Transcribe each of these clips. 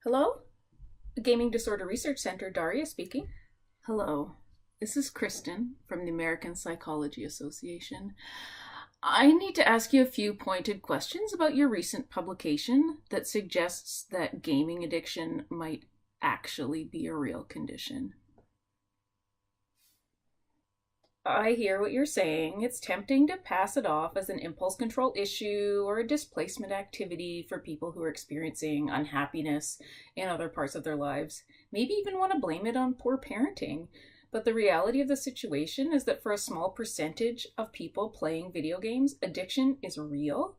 Hello? Gaming Disorder Research Center, Daria speaking. Hello, this is Kristen from the American Psychology Association. I need to ask you a few pointed questions about your recent publication that suggests that gaming addiction might actually be a real condition. I hear what you're saying. It's tempting to pass it off as an impulse control issue or a displacement activity for people who are experiencing unhappiness in other parts of their lives. Maybe even want to blame it on poor parenting. But the reality of the situation is that for a small percentage of people playing video games, addiction is real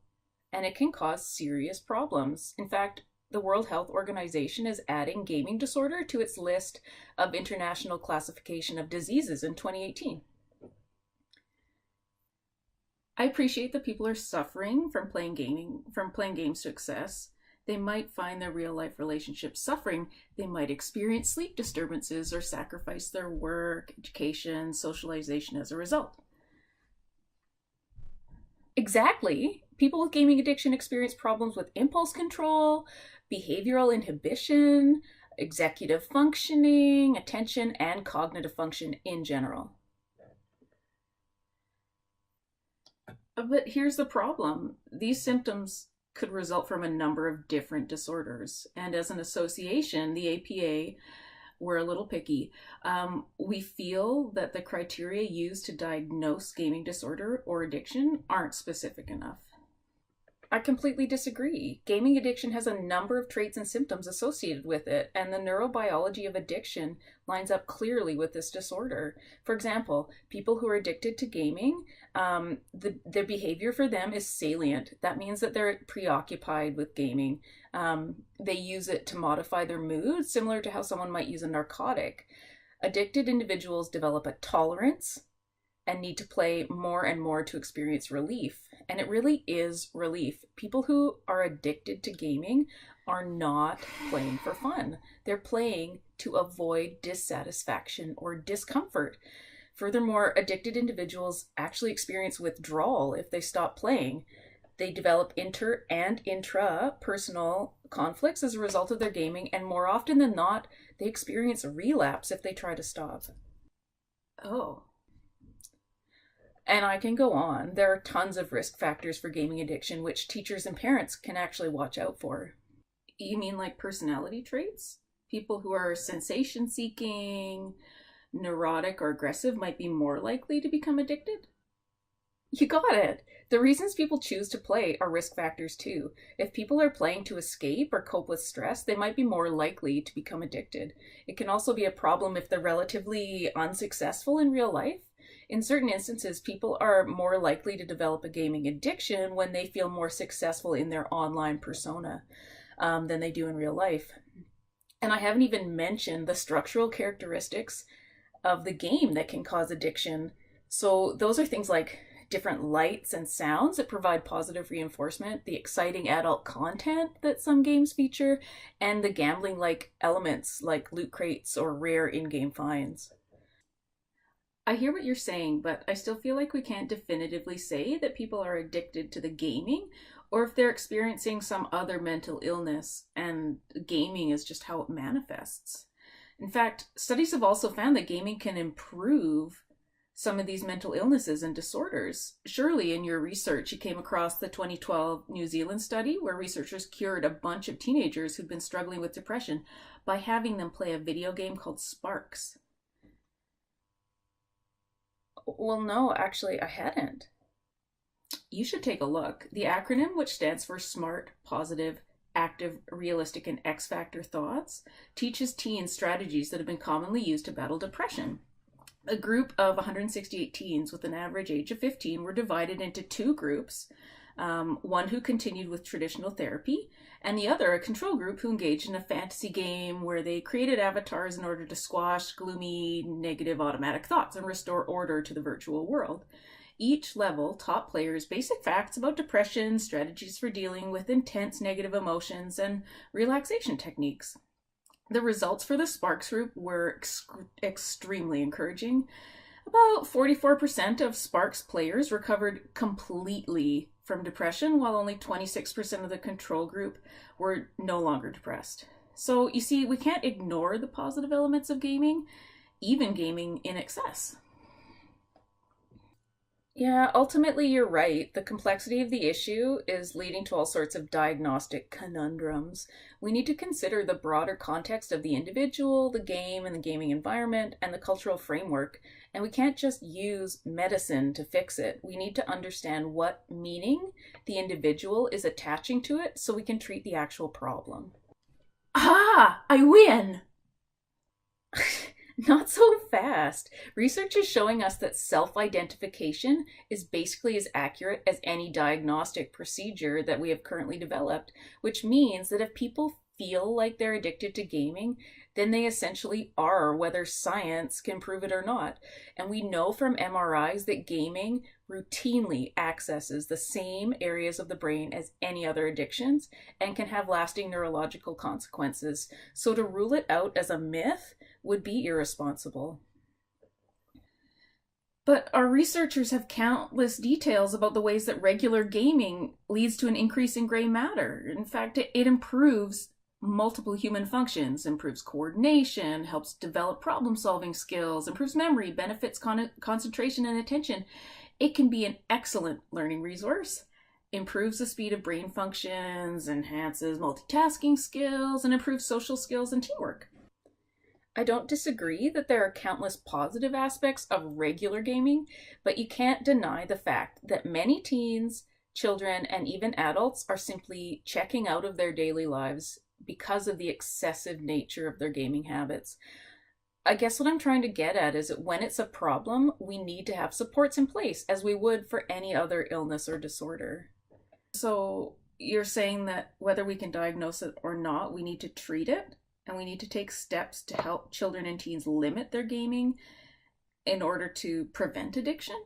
and it can cause serious problems. In fact, the World Health Organization is adding gaming disorder to its list of international classification of diseases in 2018. I appreciate that people are suffering from playing games to excess. They might find their real life relationships suffering. They might experience sleep disturbances or sacrifice their work, education, socialization as a result. Exactly. People with gaming addiction experience problems with impulse control, behavioral inhibition, executive functioning, attention, and cognitive function in general. But here's the problem. These symptoms could result from a number of different disorders. And as an association, the APA, we're a little picky. We feel that the criteria used to diagnose gaming disorder or addiction aren't specific enough. I completely disagree. Gaming addiction has a number of traits and symptoms associated with it, and the neurobiology of addiction lines up clearly with this disorder. For example, people who are addicted to gaming, their behavior for them is salient. That means that they're preoccupied with gaming. They use it to modify their mood, similar to how someone might use a narcotic. Addicted individuals develop a tolerance and need to play more and more to experience relief. And it really is relief. People who are addicted to gaming are not playing for fun. They're playing to avoid dissatisfaction or discomfort. Furthermore, addicted individuals actually experience withdrawal if they stop playing. They develop inter and intra-personal conflicts as a result of their gaming, and more often than not, they experience relapse if they try to stop. Oh. And I can go on. There are tons of risk factors for gaming addiction, which teachers and parents can actually watch out for. You mean like personality traits? People who are sensation-seeking, neurotic, or aggressive might be more likely to become addicted? You got it. The reasons people choose to play are risk factors too. If people are playing to escape or cope with stress, they might be more likely to become addicted. It can also be a problem if they're relatively unsuccessful in real life. In certain instances, people are more likely to develop a gaming addiction when they feel more successful in their online persona than they do in real life. And I haven't even mentioned the structural characteristics of the game that can cause addiction. So those are things like different lights and sounds that provide positive reinforcement, the exciting adult content that some games feature, and the gambling-like elements like loot crates or rare in-game finds. I hear what you're saying, but I still feel like we can't definitively say that people are addicted to the gaming or if they're experiencing some other mental illness and gaming is just how it manifests. In fact, studies have also found that gaming can improve some of these mental illnesses and disorders. Surely in your research, you came across the 2012 New Zealand study where researchers cured a bunch of teenagers who'd been struggling with depression by having them play a video game called Sparks. Well, no, actually, I hadn't. You should take a look. The acronym, which stands for SMART, Positive, Active, Realistic, and X-Factor Thoughts, teaches teens strategies that have been commonly used to battle depression. A group of 168 teens with an average age of 15 were divided into two groups, one who continued with traditional therapy, and the other a control group who engaged in a fantasy game where they created avatars in order to squash gloomy, negative automatic thoughts and restore order to the virtual world. Each level taught players basic facts about depression, strategies for dealing with intense negative emotions, and relaxation techniques. The results for the Sparks group were extremely encouraging. About 44% of Sparks players recovered completely from depression, while only 26% of the control group were no longer depressed. So, you see, we can't ignore the positive elements of gaming, even gaming in excess. Yeah, ultimately, you're right. The complexity of the issue is leading to all sorts of diagnostic conundrums. We need to consider the broader context of the individual, the game, and the gaming environment, and the cultural framework. And we can't just use medicine to fix it. We need to understand what meaning the individual is attaching to it so we can treat the actual problem. Ah, I win! Not so fast. Research is showing us that self identification is basically as accurate as any diagnostic procedure that we have currently developed, which means that if people feel like they're addicted to gaming, then they essentially are, whether science can prove it or not. And we know from MRIs that gaming routinely accesses the same areas of the brain as any other addictions and can have lasting neurological consequences. So to rule it out as a myth would be irresponsible. But our researchers have countless details about the ways that regular gaming leads to an increase in gray matter. In fact, it improves multiple human functions, improves coordination, helps develop problem solving skills, improves memory, benefits concentration and attention. It can be an excellent learning resource, improves the speed of brain functions, enhances multitasking skills, and improves social skills and teamwork. I don't disagree that there are countless positive aspects of regular gaming, but you can't deny the fact that many teens, children, and even adults are simply checking out of their daily lives because of the excessive nature of their gaming habits. I guess what I'm trying to get at is that when it's a problem, we need to have supports in place as we would for any other illness or disorder. So you're saying that whether we can diagnose it or not, we need to treat it? And we need to take steps to help children and teens limit their gaming in order to prevent addiction?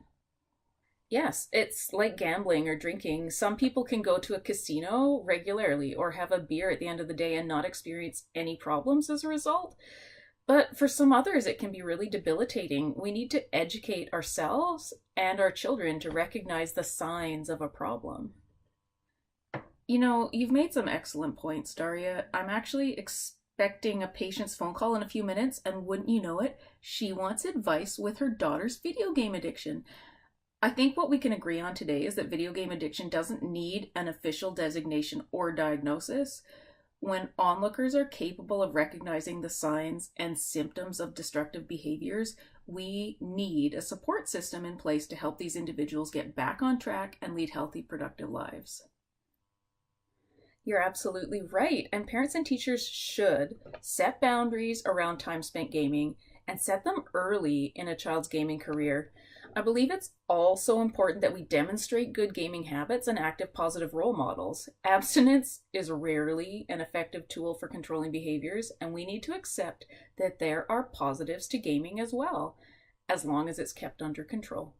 Yes, it's like gambling or drinking. Some people can go to a casino regularly or have a beer at the end of the day and not experience any problems as a result. But for some others, it can be really debilitating. We need to educate ourselves and our children to recognize the signs of a problem. You know, you've made some excellent points, Daria. I'm actually expecting a patient's phone call in a few minutes, and wouldn't you know it, she wants advice with her daughter's video game addiction. I think what we can agree on today is that video game addiction doesn't need an official designation or diagnosis. When onlookers are capable of recognizing the signs and symptoms of destructive behaviors, we need a support system in place to help these individuals get back on track and lead healthy, productive lives. You're absolutely right. And parents and teachers should set boundaries around time spent gaming and set them early in a child's gaming career. I believe it's also important that we demonstrate good gaming habits and active positive role models. Abstinence is rarely an effective tool for controlling behaviors, and we need to accept that there are positives to gaming as well, as long as it's kept under control.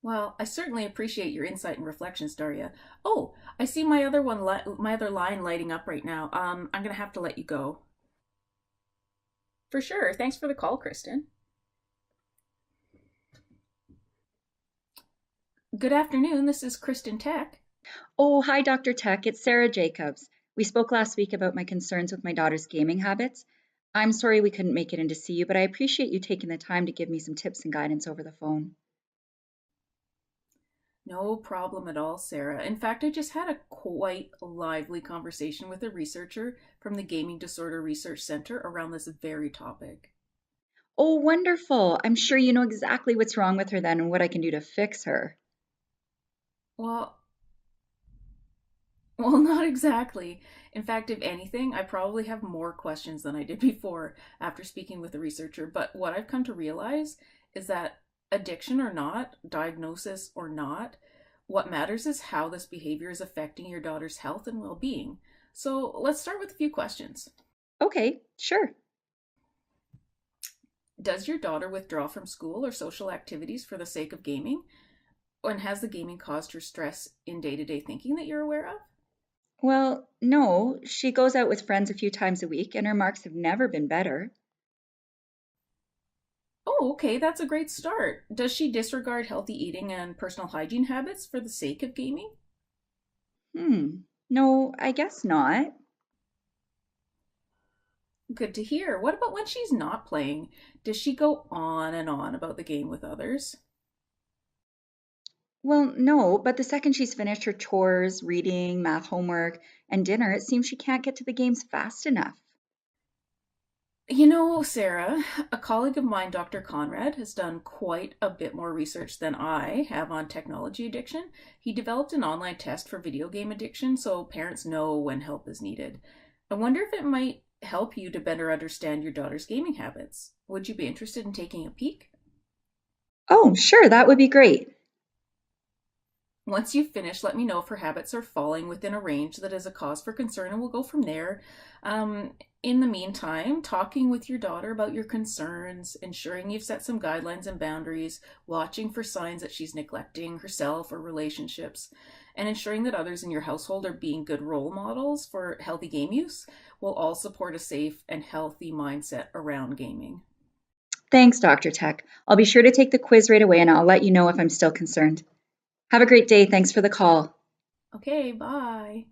Well, I certainly appreciate your insight and reflections, Daria. Oh, I see my other line lighting up right now. I'm gonna have to let you go. For sure. Thanks for the call, Kristen. Good afternoon. This is Kristen Tech. Oh, hi, Dr. Tech. It's Sarah Jacobs. We spoke last week about my concerns with my daughter's gaming habits. I'm sorry we couldn't make it in to see you, but I appreciate you taking the time to give me some tips and guidance over the phone. No problem at all, Sarah. In fact, I just had a quite lively conversation with a researcher from the Gaming Disorder Research Center around this very topic. Oh, wonderful. I'm sure you know exactly what's wrong with her then and what I can do to fix her. Well, well, not exactly. In fact, if anything, I probably have more questions than I did before after speaking with the researcher. But what I've come to realize is that addiction or not, diagnosis or not, what matters is how this behavior is affecting your daughter's health and well being. So let's start with a few questions. Okay, sure. Does your daughter withdraw from school or social activities for the sake of gaming? And has the gaming caused her stress in day to day thinking that you're aware of? Well, no, she goes out with friends a few times a week and her marks have never been better. Oh, okay, that's a great start. Does she disregard healthy eating and personal hygiene habits for the sake of gaming? No, I guess not. Good to hear. What about when she's not playing? Does she go on and on about the game with others? Well, no, but the second she's finished her chores, reading, math homework, and dinner, it seems she can't get to the games fast enough. You know, Sarah, a colleague of mine, Dr. Conrad, has done quite a bit more research than I have on technology addiction. He developed an online test for video game addiction so parents know when help is needed. I wonder if it might help you to better understand your daughter's gaming habits. Would you be interested in taking a peek? Oh, sure, that would be great. Once you've finished, let me know if her habits are falling within a range that is a cause for concern, and we'll go from there. Um, in the meantime, talking with your daughter about your concerns, ensuring you've set some guidelines and boundaries, watching for signs that she's neglecting herself or relationships, and ensuring that others in your household are being good role models for healthy game use will all support a safe and healthy mindset around gaming. Thanks, Dr. Tech. I'll be sure to take the quiz right away and I'll let you know if I'm still concerned. Have a great day. Thanks for the call. Okay, bye.